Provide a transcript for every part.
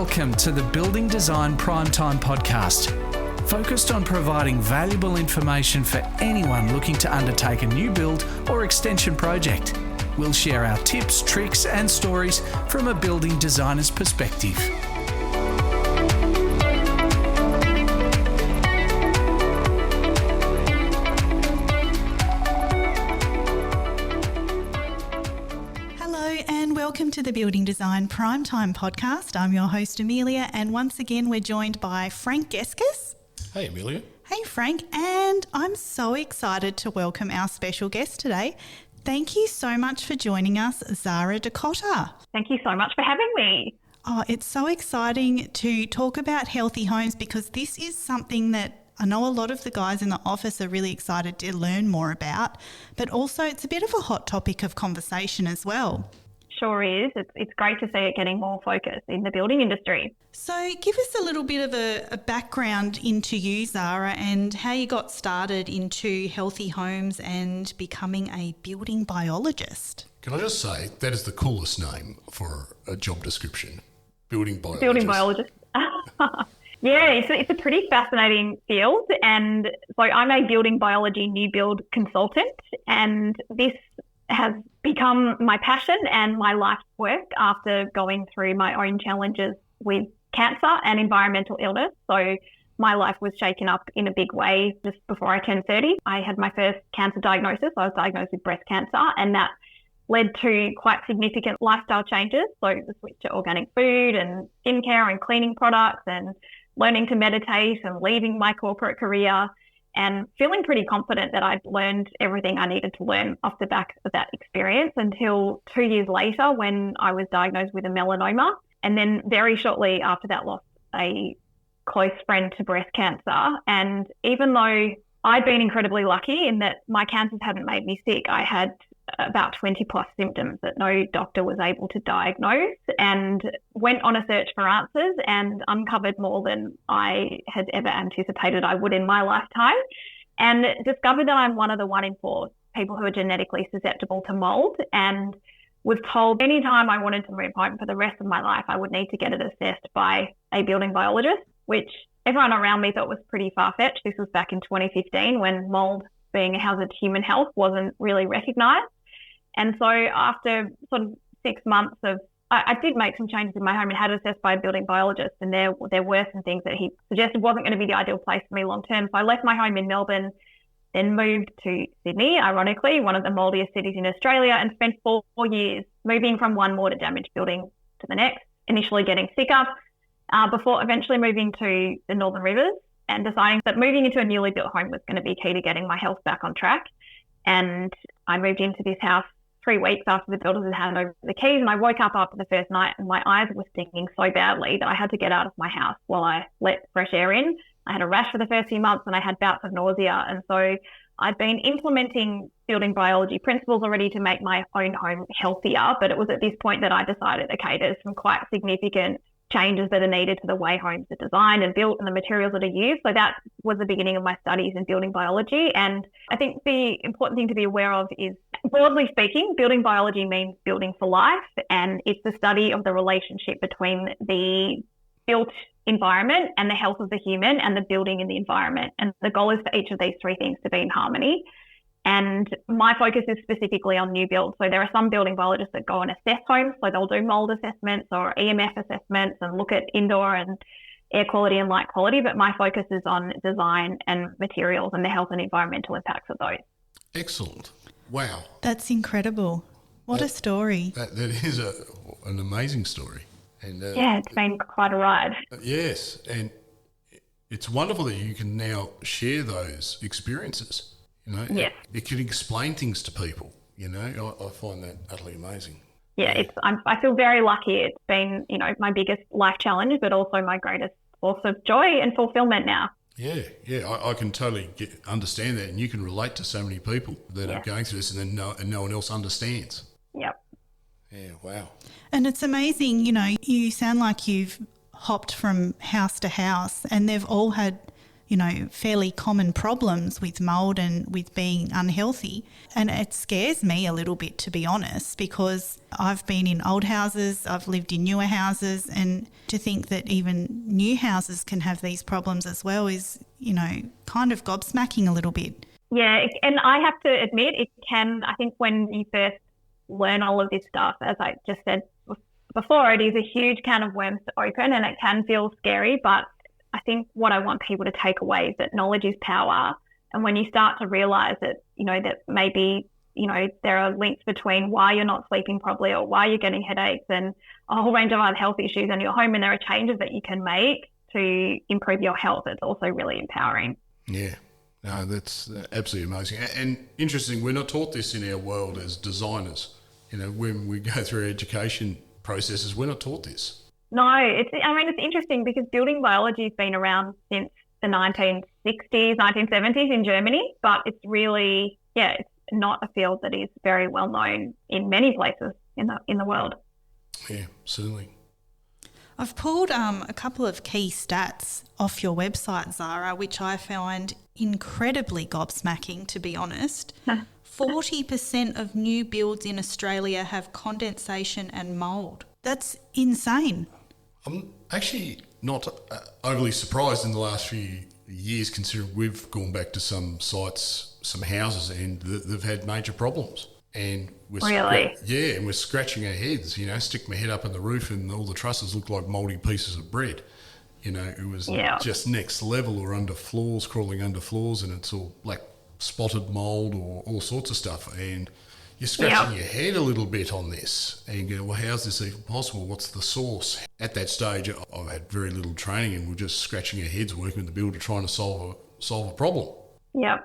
Welcome to the Building Design Primetime Podcast, focused on providing valuable information for anyone looking to undertake a new build or extension project. We'll share our tips, tricks and stories from a building designer's perspective. Welcome to the Building Design Primetime Podcast. I'm your host, Amelia, and once again we're joined by Frank Geskus. Hey, Amelia. Hey, Frank, and I'm so excited to welcome our special guest today. Thank you so much for joining us, Zara D'Cotta. Thank you so much for having me. Oh, it's so exciting to talk about healthy homes because this is something that I know a lot of the guys in the office are really excited to learn more about, but also it's a bit of a hot topic of conversation as well. Sure is. It's great to see it getting more focus in the building industry. So give us a little bit of a background into you, Zara, and how you got started into healthy homes and becoming a building biologist. Can I just say, that is the coolest name for a job description, building biologist. Building biologist. Yeah, it's a pretty fascinating field. And so I'm a building biology new build consultant, and this has become my passion and my life's work after going through my own challenges with cancer and environmental illness. So my life was shaken up in a big way just before I turned 30. I had my first cancer diagnosis. I was diagnosed with breast cancer, and that led to quite significant lifestyle changes. So the switch to organic food and skincare and cleaning products and learning to meditate and leaving my corporate career and feeling pretty confident that I'd learned everything I needed to learn off the back of that experience until 2 years later when I was diagnosed with a melanoma. And then very shortly after that, lost a close friend to breast cancer. And even though I'd been incredibly lucky in that my cancers hadn't made me sick, I had about 20 plus symptoms that no doctor was able to diagnose, and went on a search for answers and uncovered more than I had ever anticipated I would in my lifetime, and discovered that I'm one of the 1 in 4 people who are genetically susceptible to mould, and was told anytime I wanted to move home for the rest of my life, I would need to get it assessed by a building biologist, which everyone around me thought was pretty far-fetched. This was back in 2015 when mould being a hazard to human health wasn't really recognised. And so after sort of 6 months of, I did make some changes in my home and had it assessed by a building biologist, and there were some things that he suggested wasn't going to be the ideal place for me long term. So I left my home in Melbourne, then moved to Sydney, ironically, one of the mouldiest cities in Australia, and spent 4 years moving from one water damaged building to the next, initially getting sicker, before eventually moving to the Northern Rivers and deciding that moving into a newly built home was going to be key to getting my health back on track. And I moved into this house 3 weeks after the builders had handed over the keys, and I woke up after the first night and my eyes were stinging so badly that I had to get out of my house while I let fresh air in. I had a rash for the first few months and I had bouts of nausea. And so I'd been implementing building biology principles already to make my own home healthier. But it was at this point that I decided, okay, there's some quite significant changes that are needed to the way homes are designed and built and the materials that are used. So that was the beginning of my studies in building biology. And I think the important thing to be aware of is, broadly speaking, building biology means building for life, and it's the study of the relationship between the built environment and the health of the human and the building in the environment. And the goal is for each of these 3 things to be in harmony. And my focus is specifically on new builds. So there are some building biologists that go and assess homes. So they'll do mould assessments or EMF assessments and look at indoor and air quality and light quality. But my focus is on design and materials and the health and environmental impacts of those. Excellent. Wow. That's incredible. What a story. That is an amazing story. And yeah, it's been quite a ride. Yes. And it's wonderful that you can now share those experiences. You know, yes. It can explain things to people. You know, I find that utterly amazing. Yeah, I feel very lucky. It's been, my biggest life challenge, but also my greatest source of joy and fulfillment now. Yeah, I can totally understand that, and you can relate to so many people that are going through this, and no one else understands. Yep. Yeah, wow. And it's amazing, you sound like you've hopped from house to house, and they've all had fairly common problems with mould and with being unhealthy. And it scares me a little bit, to be honest, because I've been in old houses, I've lived in newer houses, and to think that even new houses can have these problems as well is, kind of gobsmacking a little bit. Yeah, and I have to admit, it can, I think when you first learn all of this stuff, as I just said before, it is a huge can of worms to open and it can feel scary, but I think what I want people to take away is that knowledge is power. And when you start to realise that, that maybe, there are links between why you're not sleeping properly or why you're getting headaches and a whole range of other health issues in your home, and there are changes that you can make to improve your health, it's also really empowering. Yeah. No, that's absolutely amazing. And interesting, we're not taught this in our world as designers. When we go through our education processes, we're not taught this. No, it's interesting because building biology has been around since the 1960s, 1970s in Germany, but it's really, it's not a field that is very well known in many places in the world. Yeah, certainly. I've pulled a couple of key stats off your website, Zara, which I find incredibly gobsmacking, to be honest. 40% of new builds in Australia have condensation and mould. That's insane. I'm actually not overly surprised in the last few years, considering we've gone back to some sites, some houses, and they've had major problems. And we're scratching our heads, stick my head up on the roof and all the trusses look like mouldy pieces of bread. It was just next level, or under floors, crawling under floors, and it's all black spotted mould or all sorts of stuff. And you're scratching your head a little bit on this and you go, well, how's this even possible? What's the source? At that stage, I've had very little training and we're just scratching our heads working with the builder trying to solve a problem. Yeah.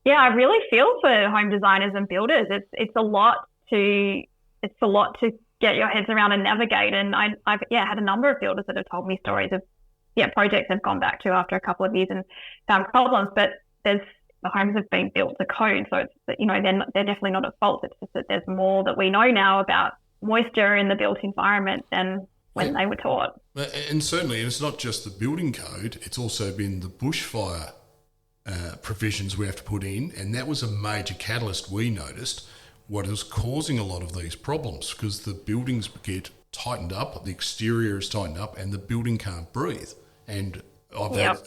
Yeah, I really feel for home designers and builders. It's a lot to get your heads around and navigate. And I've had a number of builders that have told me stories of projects they've gone back to after a couple of years and found problems. But the homes have been built to code, so it's they're definitely not at fault. It's just that there's more that we know now about moisture in the built environment than when they were taught. And certainly, it's not just the building code; it's also been the bushfire provisions we have to put in, and that was a major catalyst we noticed. What is causing a lot of these problems, because the buildings get tightened up, the exterior is tightened up, and the building can't breathe. And I've had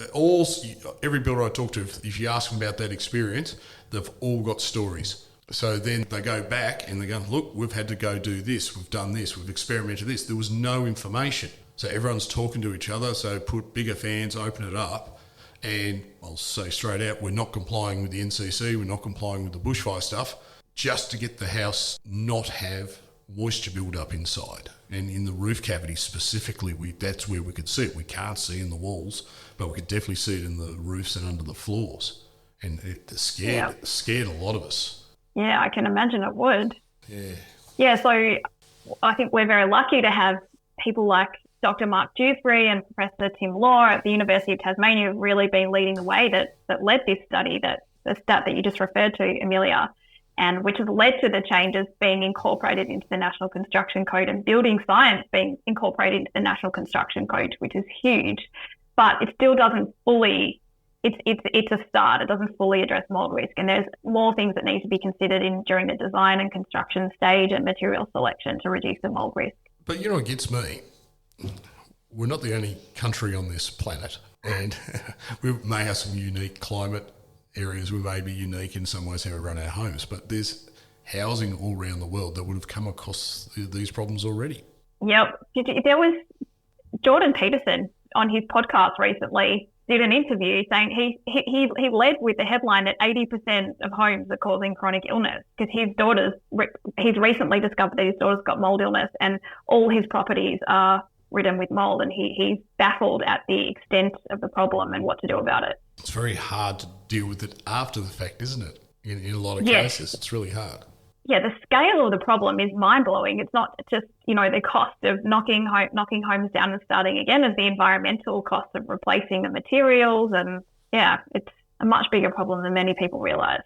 every builder I talk to, if you ask them about that experience, they've all got stories. So then they go back and they go, look, we've had to go do this, we've done this, we've experimented this. There was no information. So everyone's talking to each other, so put bigger fans, open it up. And I'll say straight out, we're not complying with the NCC, we're not complying with the bushfire stuff, just to get the house not have moisture build up inside. And in the roof cavity specifically, that's where we could see it. We can't see in the walls, but we could definitely see it in the roofs and under the floors. And it scared a lot of us. Yeah, I can imagine it would. Yeah. Yeah, so I think we're very lucky to have people like Dr. Mark Dewsbury and Professor Tim Law at the University of Tasmania have really been leading the way that led this study, the stat that you just referred to, Amelia, and which has led to the changes being incorporated into the National Construction Code and building science being incorporated into the National Construction Code, which is huge. But it still doesn't fully, it's a start. It doesn't fully address mould risk. And there's more things that need to be considered during the design and construction stage and material selection to reduce the mould risk. But what gets me? We're not the only country on this planet, and we may have some unique climate areas. We may be unique in some ways how we run our homes, but there's housing all around the world that would have come across these problems already. Yep. There was Jordan Peterson on his podcast recently did an interview saying he led with the headline that 80% of homes are causing chronic illness because he's recently discovered that his daughter's got mould illness and all his properties are ridden with mould, and he's baffled at the extent of the problem and what to do about it. It's very hard to deal with it after the fact, isn't it? In a lot of cases, it's really hard. Yeah, the scale of the problem is mind-blowing. It's not just, the cost of knocking homes down and starting again, as the environmental cost of replacing the materials. And, it's a much bigger problem than many people realise.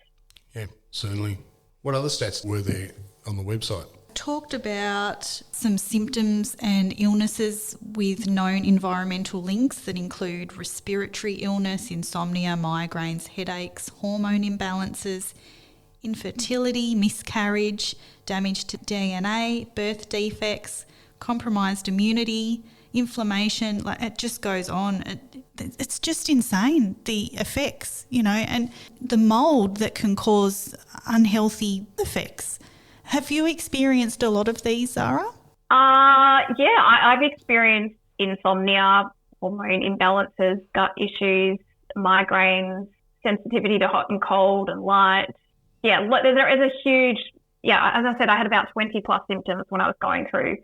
Yeah, certainly. What other stats were there on the website? talked about some symptoms and illnesses with known environmental links that include respiratory illness, insomnia, migraines, headaches, hormone imbalances, infertility, miscarriage, damage to DNA, birth defects, compromised immunity, inflammation. Like, it just goes on. It's just insane, the effects, and the mould that can cause unhealthy effects. Have you experienced a lot of these, Zara? I've experienced insomnia, hormone imbalances, gut issues, migraines, sensitivity to hot and cold and light. Yeah, there is a huge, as I said, I had about 20 plus symptoms when I was going through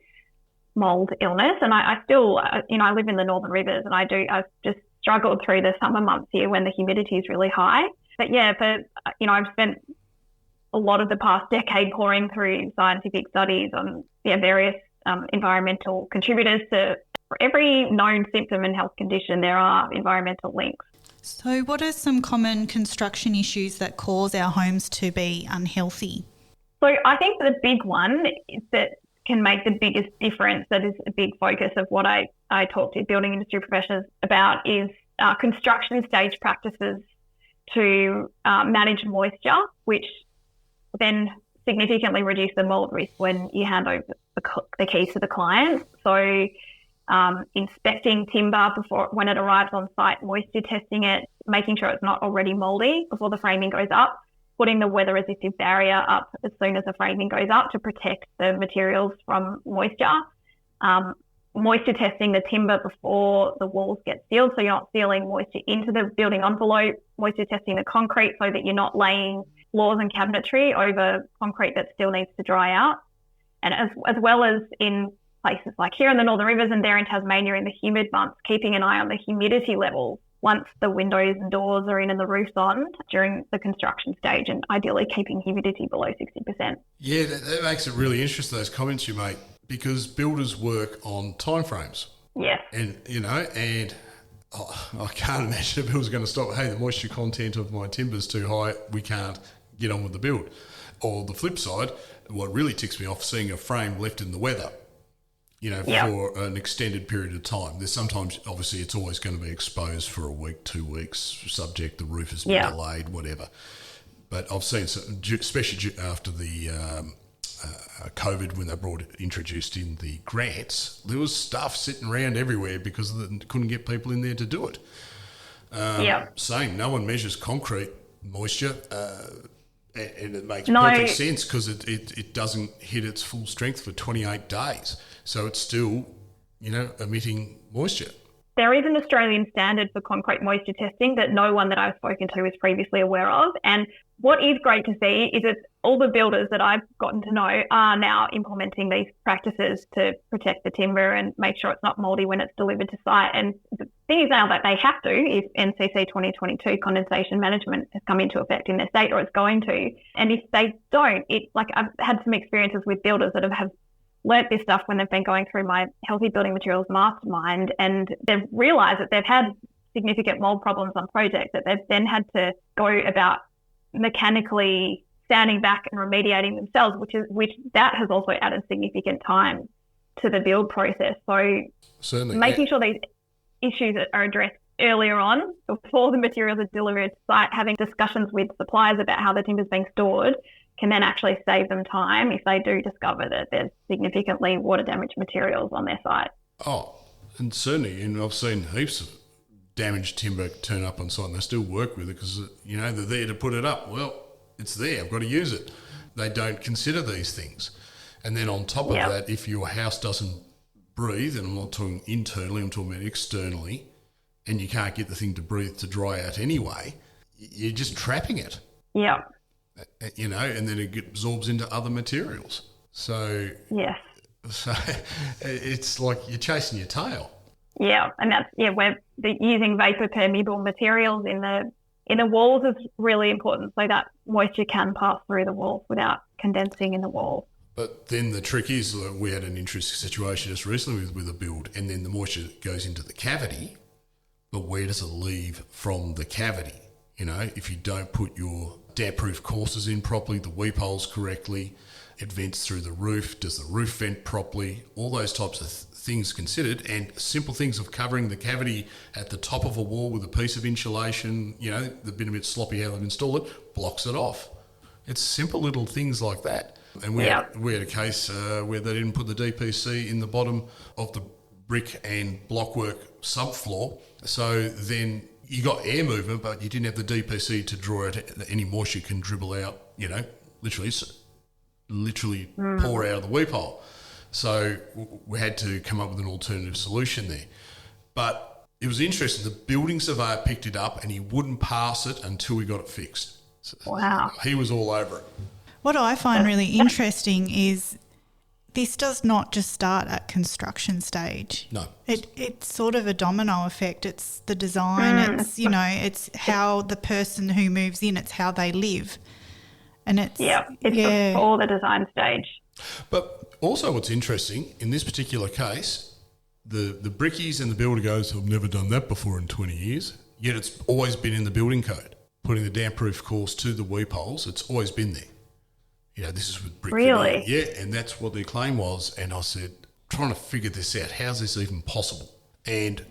mould illness, and I still, I live in the Northern Rivers, and I've just struggled through the summer months here when the humidity is really high. But I've spent a lot of the past decade pouring through scientific studies on various environmental contributors to, for every known symptom and health condition, there are environmental links. So what are some common construction issues that cause our homes to be unhealthy? So I think the big one that can make the biggest difference, that is a big focus of what I talk to building industry professionals about, is construction stage practices to manage moisture, which then significantly reduce the mould risk when you hand over the keys to the client. So inspecting timber when it arrives on site, moisture testing it, making sure it's not already mouldy before the framing goes up, putting the weather resistive barrier up as soon as the framing goes up to protect the materials from moisture. Moisture testing the timber before the walls get sealed, so you're not sealing moisture into the building envelope. Moisture testing the concrete so that you're not laying floors and cabinetry over concrete that still needs to dry out. And as well as in places like here in the Northern Rivers and there in Tasmania in the humid months, keeping an eye on the humidity levels once the windows and doors are in and the roof's on during the construction stage, and ideally keeping humidity below 60%. Yeah, that makes it really interesting, those comments you make, because builders work on timeframes. Yes. And, I can't imagine a builder's going to stop, hey, the moisture content of my timber's too high, we can't get on with the build. Or the flip side, what really ticks me off, seeing a frame left in the weather, for an extended period of time. There's sometimes, obviously, it's always going to be exposed for a week, 2 weeks, subject the roof has been delayed, whatever. But I've seen, especially after the COVID, when they introduced in the grants, there was stuff sitting around everywhere because they couldn't get people in there to do it. Same, no one measures concrete moisture, and it makes perfect sense because it doesn't hit its full strength for 28 days. So it's still, emitting moisture. There is an Australian standard for concrete moisture testing that no one that I've spoken to is previously aware of. And what is great to see is that all the builders that I've gotten to know are now implementing these practices to protect the timber and make sure it's not mouldy when it's delivered to site. And the thing is now that they have to, if NCC 2022 condensation management has come into effect in their state, or it's going to. And if they don't, I've had some experiences with builders that have learnt this stuff when they've been going through my Healthy Building Materials Mastermind, and they've realised that they've had significant mould problems on projects that they've then had to go about mechanically standing back and remediating themselves, which that has also added significant time to the build process. So certainly making sure these issues are addressed earlier on before the materials are delivered to site, having discussions with suppliers about how the timber's being stored, can then actually save them time if they do discover that there's significantly water damaged materials on their site. Oh, and certainly, and I've seen heaps of damaged timber turn up on site and they still work with it because, they're there to put it up. Well, it's there, I've got to use it. They don't consider these things. And then on top of that, if your house doesn't breathe, and I'm not talking internally, I'm talking about externally, and you can't get the thing to breathe to dry out anyway, you're just trapping it. Yeah. And then it absorbs into other materials. So, so it's like you're chasing your tail. Yeah, and that's we're using vapor permeable materials in the walls is really important, so that moisture can pass through the walls without condensing in the walls. But then the trick is, we had an interesting situation just recently with a build, and then the moisture goes into the cavity, but where does it leave from the cavity? If you don't put your damp-proof courses in properly, the weep holes correctly, it vents through the roof, does the roof vent properly, all those types of things considered, and simple things of covering the cavity at the top of a wall with a piece of insulation, they've been a bit sloppy how they've installed it, blocks it off. It's simple little things like that. And we had a case where they didn't put the DPC in the bottom of the brick and blockwork subfloor, so then you got air movement, but you didn't have the DPC to draw out any moisture can dribble out, literally pour out of the weep hole. So we had to come up with an alternative solution there. But it was interesting. The building surveyor picked it up and he wouldn't pass it until we got it fixed. So wow. He was all over it. What I find really interesting is this does not just start at construction stage. No. It's sort of a domino effect. It's the design, it's how the person who moves in, it's how they live. And it's before the design stage. But also what's interesting, in this particular case, the brickies and the builder goes, I've never done that before in 20 years, yet it's always been in the building code. Putting the damp-proof course to the weep holes, it's always been there. This is with brick. Really? Yeah, and that's what their claim was. And I said, trying to figure this out, how's this even possible? And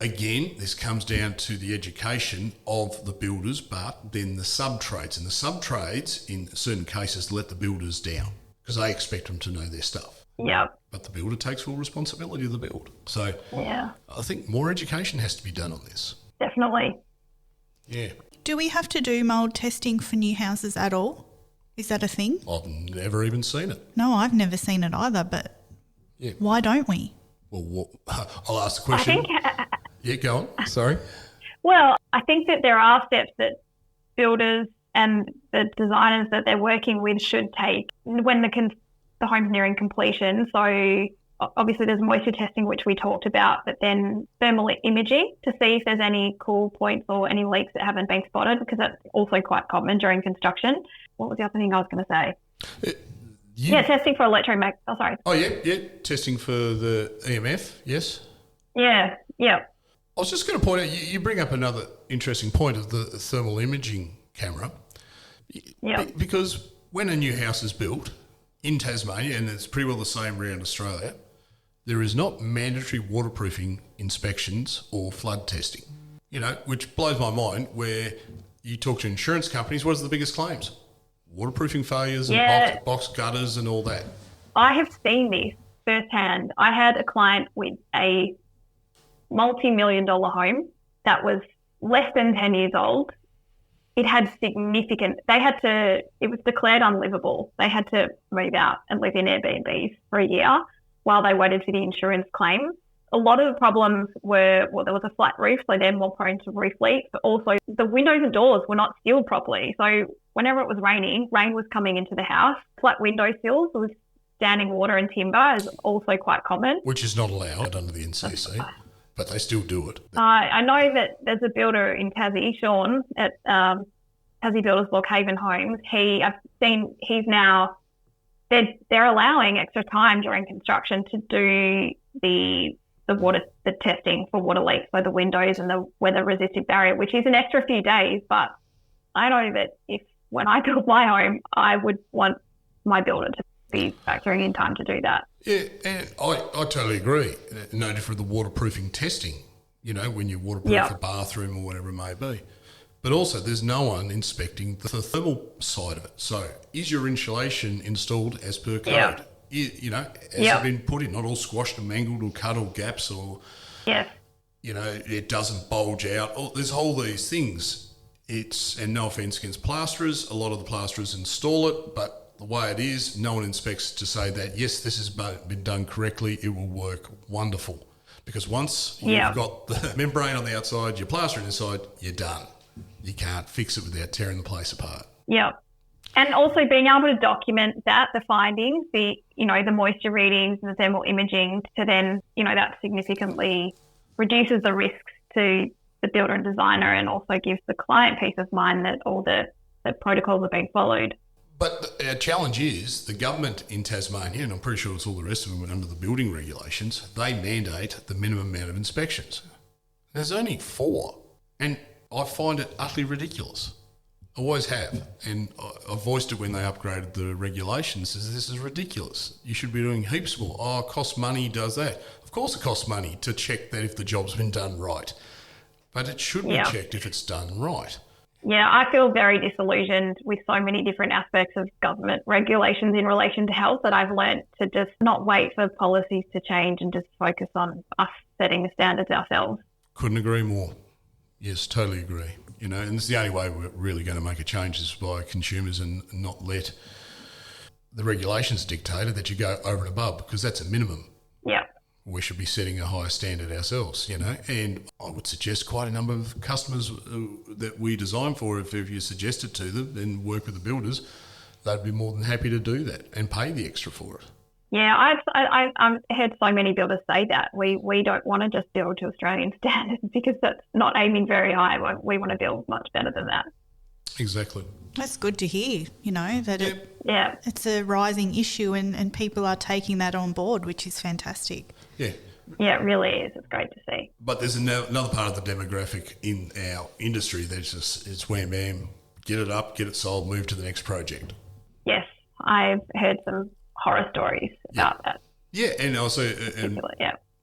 again, this comes down to the education of the builders, but then the sub-trades. And the sub-trades, in certain cases, let the builders down because they expect them to know their stuff. Yeah. But the builder takes full responsibility of the build. So I think more education has to be done on this. Definitely. Yeah. Do we have to do mould testing for new houses at all? Is that a thing? I've never even seen it. No, I've never seen it either, but why don't we? Well, I'll ask the question. Go on. Sorry. Well, I think that there are steps that builders and the designers that they're working with should take when the home's nearing completion. So obviously there's moisture testing, which we talked about, but then thermal imaging to see if there's any cool points or any leaks that haven't been spotted, because that's also quite common during construction. What was the other thing I was going to say? Testing for electromagnetic. Oh, sorry. Oh, yeah. Testing for the EMF, yes. Yeah. I was just going to point out, you bring up another interesting point of the thermal imaging camera. Yeah. Because when a new house is built in Tasmania, and it's pretty well the same around Australia, there is not mandatory waterproofing inspections or flood testing, which blows my mind, where you talk to insurance companies, what is the biggest claims? Waterproofing failures and box gutters and all that. I have seen this firsthand. I had a client with a multi-million-dollar home that was less than 10 years old. It had it was declared unlivable. They had to move out and live in Airbnbs for a year while they waited for the insurance claim. A lot of the problems were, there was a flat roof, so they're more prone to roof leaks, but also the windows and doors were not sealed properly. So whenever it was raining, rain was coming into the house. Flat window sills with standing water and timber is also quite common. Which is not allowed under the NCC, but they still do it. I know that there's a builder in Tassie, Sean, at Tassie Builders Blockhaven Homes. They're allowing extra time during construction to do the testing for water leaks, so the windows and the weather resistive barrier, which is an extra few days. But I know that when I build my home, I would want my builder to be factoring in time to do that. Yeah, and I totally agree. No different than the waterproofing testing, when you waterproof a bathroom or whatever it may be. But also there's no one inspecting the thermal side of it. So is your insulation installed as per code? Yeah. Has it been put in, not all squashed and mangled or cut or gaps or, it doesn't bulge out. There's all these things. And no offence against plasterers, a lot of the plasterers install it, but the way it is, no one inspects to say that, yes, this has been done correctly, it will work wonderful. Because once you've got the membrane on the outside, your plastering inside, you're done. You can't fix it without tearing the place apart. Yeah. And also being able to document the findings, the moisture readings and the thermal imaging, to then, that significantly reduces the risks to the builder and designer, and also gives the client peace of mind that all the protocols are being followed. But our challenge is the government in Tasmania, and I'm pretty sure it's all the rest of them under the building regulations, they mandate the minimum amount of inspections. There's only 4. And I find it utterly ridiculous. Always have. And I voiced it when they upgraded the regulations. This is ridiculous. You should be doing heaps more. Oh, it costs money, does that. Of course it costs money to check that if the job's been done right. But it should be checked if it's done right. Yeah, I feel very disillusioned with so many different aspects of government regulations in relation to health that I've learnt to just not wait for policies to change and just focus on us setting the standards ourselves. Couldn't agree more. Yes, totally agree. You know, and it's the only way we're really going to make a change is by consumers and not let the regulations dictate that you go over and above, because that's a minimum. Yeah. We should be setting a higher standard ourselves, you know, and I would suggest quite a number of customers that we design for, if you suggest it to them and work with the builders, they'd be more than happy to do that and pay the extra for it. Yeah, I've heard so many builders say that. We don't want to just build to Australian standards because that's not aiming very high. We want to build much better than that. Exactly. That's good to hear, you know, that it's a rising issue and people are taking that on board, which is fantastic. Yeah. Yeah, it really is. It's great to see. But there's another part of the demographic in our industry that's just, it's wham bam, get it up, get it sold, move to the next project. Yes, I've heard some horror stories about that. Yeah, and also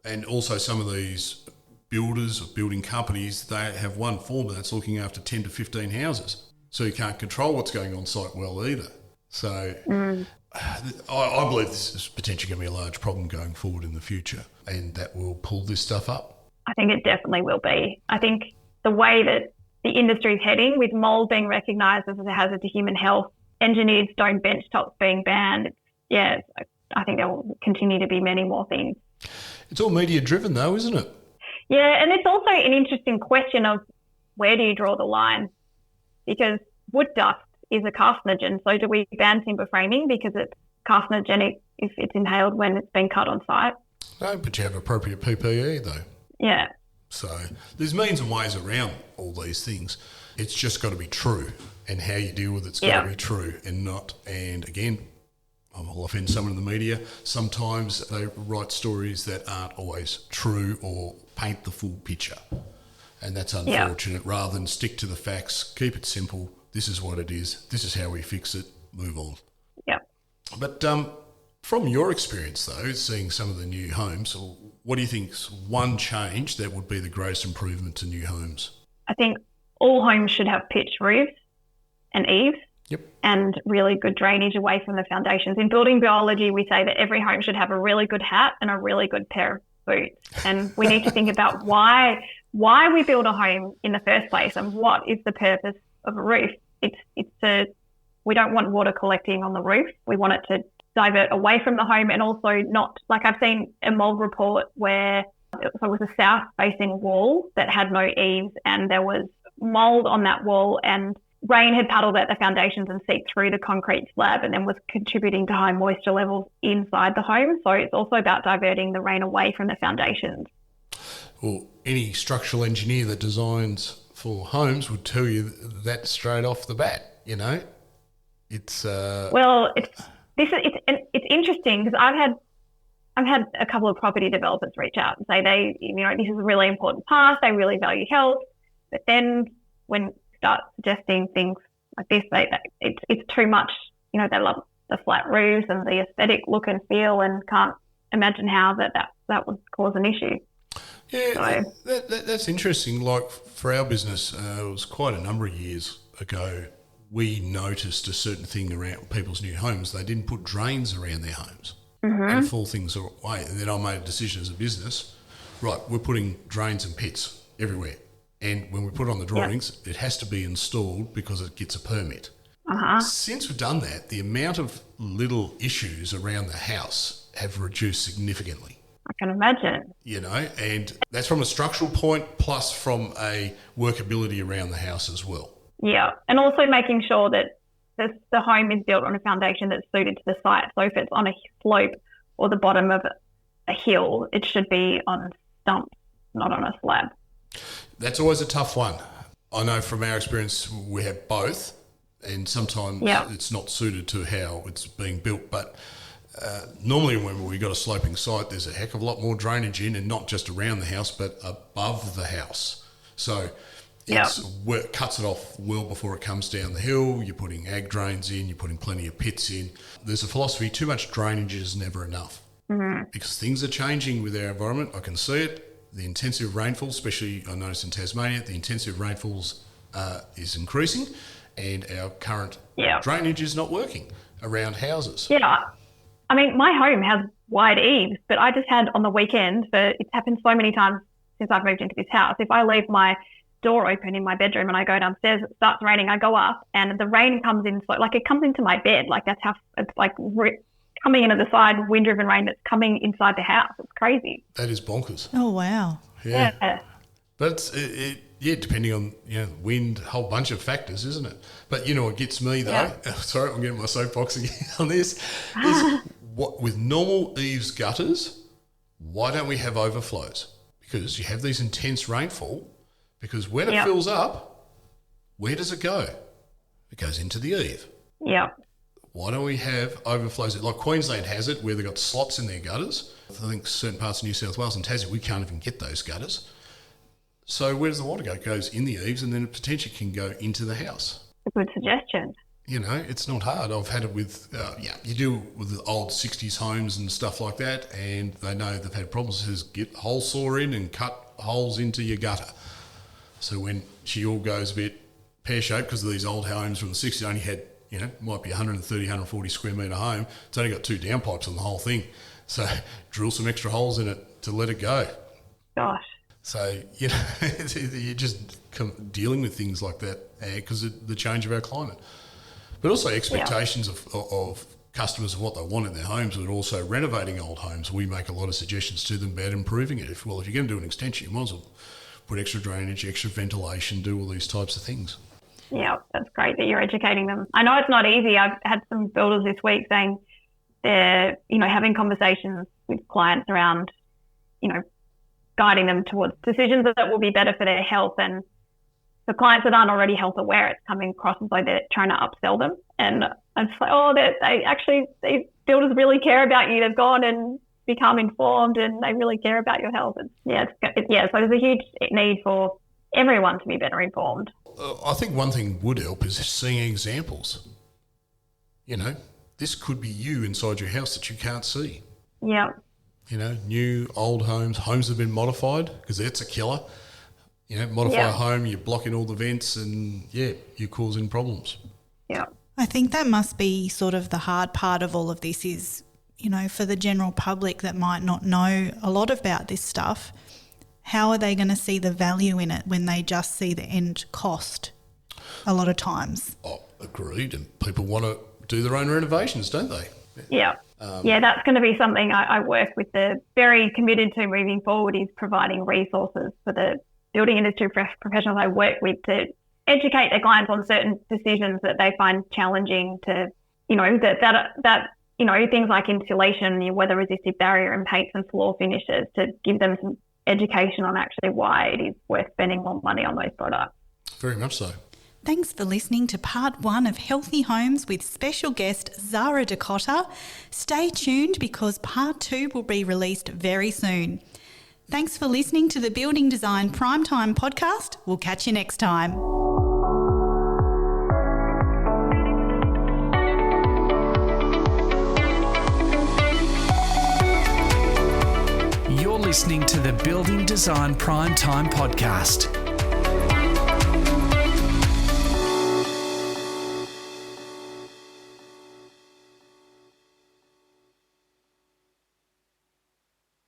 and also some of these builders or building companies, they have one foreman that's looking after 10 to 15 houses. So you can't control what's going on site well either. So I believe this is potentially going to be a large problem going forward in the future, and that will pull this stuff up. I think it definitely will be. I think the way that the industry is heading, with mould being recognised as a hazard to human health, engineered stone benchtops being banned, I think there will continue to be many more things. It's all media driven though, isn't it? Yeah, and it's also an interesting question of where do you draw the line? Because wood dust is a carcinogen, so do we ban timber framing because it's carcinogenic if it's inhaled when it's been cut on site? No, but you have appropriate PPE though. Yeah. So there's means and ways around all these things. It's just got to be true, and how you deal with it's got to be true and not. And again, I'll offend someone in the media. Sometimes they write stories that aren't always true or paint the full picture. And that's unfortunate. Rather than stick to the facts, keep it simple. This is what it is. This is how we fix it. Move on. Yeah. But from your experience, though, seeing some of the new homes, what do you think's one change that would be the greatest improvement to new homes? I think all homes should have pitched roofs and eaves. Yep. And really good drainage away from the foundations. In building biology, we say that every home should have a really good hat and a really good pair of boots. And we need to think about why we build a home in the first place and what is the purpose of a roof. We don't want water collecting on the roof. We want it to divert away from the home, and also not, like I've seen a mould report where it was a south-facing wall that had no eaves, and there was mould on that wall, and rain had puddled at the foundations and seeped through the concrete slab and then was contributing to high moisture levels inside the home. So it's also about diverting the rain away from the foundations. Well, any structural engineer that designs for homes would tell you that straight off the bat, you know. It's it's interesting because I've had a couple of property developers reach out and say this is a really important part, they really value health, but then when start suggesting things like this, it's too much. You know, they love the flat roofs and the aesthetic look and feel, and can't imagine how that would cause an issue. Yeah, so that's interesting. Like for our business, it was quite a number of years ago, we noticed a certain thing around people's new homes. They didn't put drains around their homes and fall things away. And then I made a decision as a business, right, we're putting drains and pits everywhere. And when we put it on the drawings, it has to be installed because it gets a permit. Since we've done that, the amount of little issues around the house have reduced significantly. I can imagine. You know, and that's from a structural point plus from a workability around the house as well. Yeah, and also making sure that the home is built on a foundation that's suited to the site. So if it's on a slope or the bottom of a hill, it should be on stumps, not on a slab. That's always a tough one. I know from our experience we have both, and sometimes it's not suited to how it's being built. But normally when we've got a sloping site, there's a heck of a lot more drainage in, and not just around the house, but above the house. So cuts it off well before it comes down the hill. You're putting ag drains in, you're putting plenty of pits in. There's a philosophy, too much drainage is never enough. Because things are changing with our environment. I can see it. The intensive rainfall, especially I noticed in Tasmania, the intensive rainfalls is increasing, and our current drainage is not working around houses. Yeah. I mean, my home has wide eaves, but I just had on the weekend, it's happened so many times since I've moved into this house. If I leave my door open in my bedroom and I go downstairs, it starts raining, I go up and the rain comes in, so like it comes into my bed. Like that's how it's like coming in at the side, wind-driven rain that's coming inside the house. It's crazy. That is bonkers. Oh, wow. Yeah. But depending on wind, a whole bunch of factors, isn't it? But you know what gets me though? Sorry, I'm getting my soapbox again on this. Is with normal eaves gutters, why don't we have overflows? Because you have these intense rainfall. Because when it fills up, where does it go? It goes into the eave. Yeah. Why don't we have overflows? Like Queensland has it, where they've got slots in their gutters. I think certain parts of New South Wales and Tassie, we can't even get those gutters. So where does the water go? It goes in the eaves and then it potentially can go into the house. A good suggestion. You know, it's not hard. I've had it with, you do with the old 60s homes and stuff like that, and they know they've had problems. It says get hole saw in and cut holes into your gutter. So when she all goes a bit pear-shaped, because these old homes from the 60s only had, might be 130, 140 square metre home. It's only got 2 downpipes on the whole thing. So drill some extra holes in it to let it go. Gosh. So, you're just dealing with things like that because of the change of our climate. But also expectations of customers of what they want in their homes, but also renovating old homes. We make a lot of suggestions to them about improving it. If you're going to do an extension, you might as well put extra drainage, extra ventilation, do all these types of things. Yeah, that's great that you're educating them. I know it's not easy. I've had some builders this week saying they're, having conversations with clients around, guiding them towards decisions that will be better for their health. And for clients that aren't already health aware, it's coming across as though they're trying to upsell them. And I'm just like, these builders really care about you. They've gone and become informed and they really care about your health. So there's a huge need for everyone to be better informed. I think one thing would help is seeing examples. This could be you inside your house that you can't see. Yeah. New, old homes that have been modified, because that's a killer. Modify a home, you're blocking all the vents and, you're causing problems. Yeah. I think that must be sort of the hard part of all of this is, for the general public that might not know a lot about this stuff, how are they going to see the value in it when they just see the end cost a lot of times? Oh, agreed. And people want to do their own renovations, don't they? Yeah. That's going to be something I work with very committed to moving forward, is providing resources for the building industry professionals I work with to educate their clients on certain decisions that they find challenging to, things like insulation, weather resistive barrier and paints and floor finishes, to give them some education on actually why it is worth spending more money on those products. Very much so. Thanks for listening to part 1 of Healthy Homes with special guest Zara D'Cotta. Stay tuned because part 2 will be released very soon. Thanks for listening to the Building Design Primetime podcast. We'll catch you next time. You're listening to the Building Design Primetime podcast.